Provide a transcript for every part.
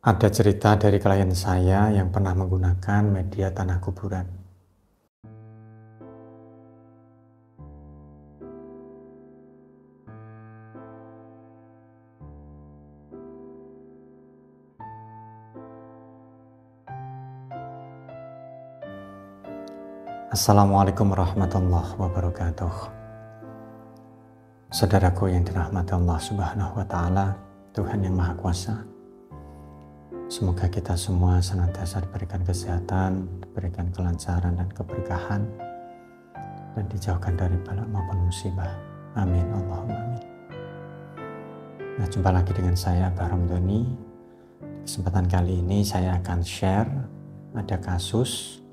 Ada cerita dari klien saya yang pernah menggunakan media tanah kuburan. Assalamualaikum warahmatullahi wabarakatuh. Saudaraku yang dirahmati Allah Subhanahu wa Ta'ala, Tuhan yang Maha Kuasa, semoga kita semua senantiasa diberikan kesehatan, diberikan kelancaran dan keberkahan, dan dijauhkan dari bala maupun musibah. Amin, Allahumma amin. Nah, jumpa lagi dengan saya, Abah Ramdhani. Di kesempatan kali ini saya akan share ada kasus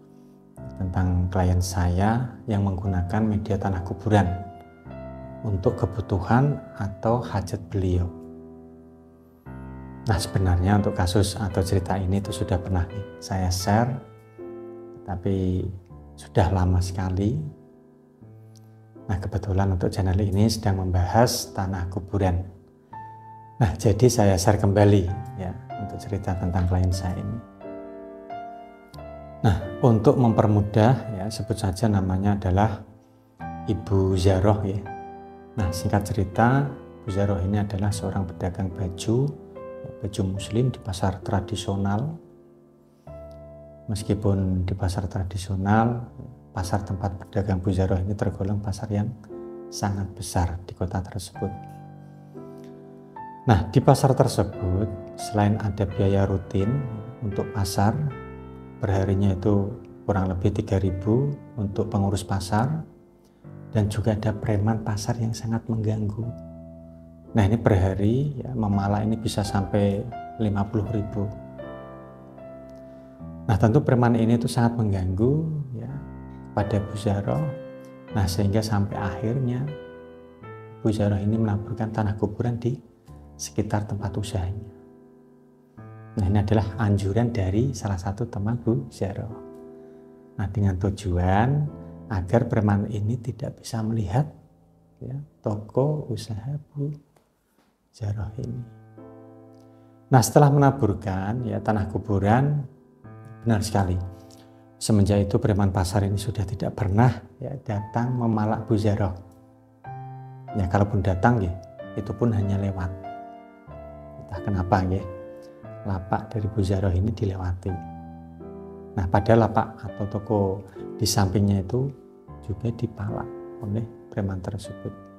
tentang klien saya yang menggunakan media tanah kuburan untuk kebutuhan atau hajat beliau. Nah, sebenarnya untuk kasus atau cerita ini itu sudah pernah saya share, tapi sudah lama sekali. Nah, kebetulan untuk channel ini sedang membahas tanah kuburan. Nah, jadi saya share kembali ya untuk cerita tentang klien saya ini. Nah, untuk mempermudah ya, sebut saja namanya adalah Ibu Zaroh ya. Nah, singkat cerita, Ibu Zaroh ini adalah seorang pedagang baju muslim di pasar tradisional. Meskipun di pasar tradisional, pasar tempat pedagang Ibu Zaroh ini tergolong pasar yang sangat besar di kota tersebut. Nah, di pasar tersebut selain ada biaya rutin untuk pasar, perharinya itu kurang lebih 3.000 untuk pengurus pasar, dan juga ada preman pasar yang sangat mengganggu. Nah, ini per hari ya, memala ini bisa sampai 50.000. Nah, tentu preman ini itu sangat mengganggu ya pada Bu Zaroh. Nah, sehingga sampai akhirnya Bu Zaroh ini menaburkan tanah kuburan di sekitar tempat usahanya. Nah, ini adalah anjuran dari salah satu teman Bu Zaroh. Nah, dengan tujuan agar preman ini tidak bisa melihat ya, toko usaha Bu Zaroh ini. Nah, setelah menaburkan ya tanah kuburan, benar sekali, semenjak itu preman pasar ini sudah tidak pernah ya datang memalak Bu Zaroh. Ya, kalaupun datang ya, itu pun hanya lewat. Entah kenapa ya, lapak dari Bu Zaroh ini dilewati. Nah, padahal lapak atau toko di sampingnya itu juga dipalak oleh preman tersebut.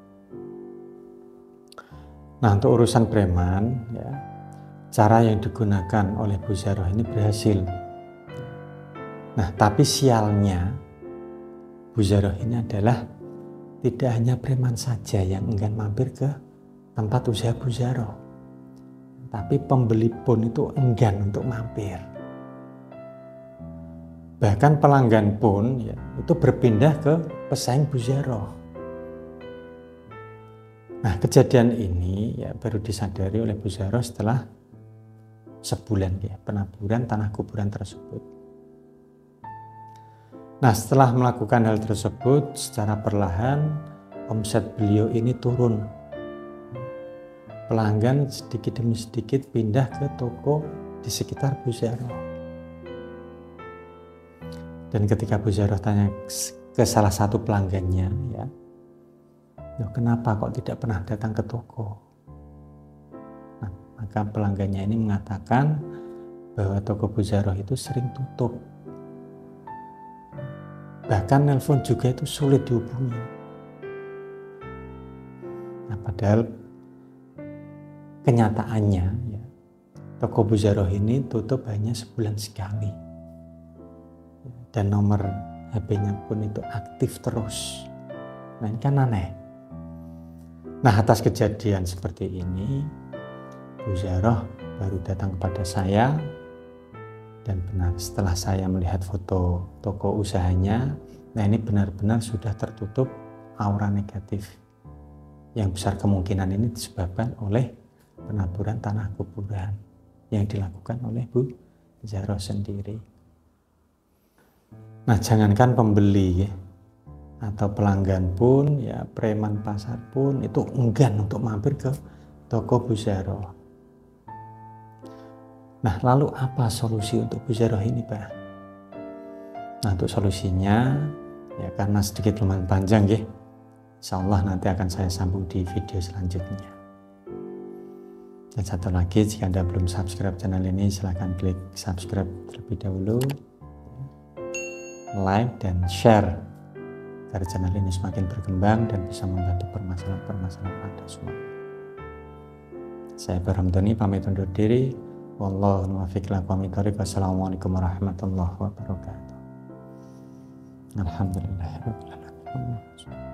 Nah, untuk urusan preman ya, cara yang digunakan oleh Bu Zaroh ini berhasil. Nah, tapi sialnya Bu Zaroh ini adalah tidak hanya preman saja yang enggan mampir ke tempat usaha Bu Zaroh, tapi pembeli pun itu enggan untuk mampir. Bahkan pelanggan pun ya, itu berpindah ke pesaing Bu Zaroh. Nah, kejadian ini ya baru disadari oleh Bu Zaroh setelah sebulan ya penaburan tanah kuburan tersebut. Nah, setelah melakukan hal tersebut, secara perlahan omset beliau ini turun. Pelanggan sedikit demi sedikit pindah ke toko di sekitar Bu Zaroh. Dan ketika Bu Zaroh tanya ke salah satu pelanggannya, ya, kenapa kok tidak pernah datang ke toko? Nah, maka pelanggannya ini mengatakan bahwa toko Bu Zaroh itu sering tutup. Bahkan nelpon juga itu sulit dihubungi. Nah, padahal kenyataannya ya, toko Bu Zaroh ini tutup hanya sebulan sekali. Dan nomor HP-nya pun itu aktif terus. Nah, ini kan aneh. Nah, atas kejadian seperti ini, Bu Zaroh baru datang kepada saya. Dan benar, setelah saya melihat foto toko usahanya, nah ini benar-benar sudah tertutup aura negatif. Yang besar kemungkinan ini disebabkan oleh penaburan tanah kuburan yang dilakukan oleh Bu Zaroh sendiri. Nah, jangankan pembeli ya, atau pelanggan pun ya, preman pasar pun itu enggan untuk mampir ke toko Bu Zaroh. Nah, lalu apa solusi untuk buzaroh ini, Pak? Nah, untuk solusinya, ya karena sedikit lumayan panjang ya, insya Allah nanti akan saya sambung di video selanjutnya. Dan satu lagi, jika Anda belum subscribe channel ini, silahkan klik subscribe terlebih dahulu, like dan share, agar channel ini semakin berkembang dan bisa membantu permasalahan-permasalahan Anda semua. Saya Barhamdani pamit undur diri. Wallahu muwaffiq ila aqwamit thoriq. Wassalamualaikum warahmatullahi wabarakatuh. Alhamdulillahirabbil alamin.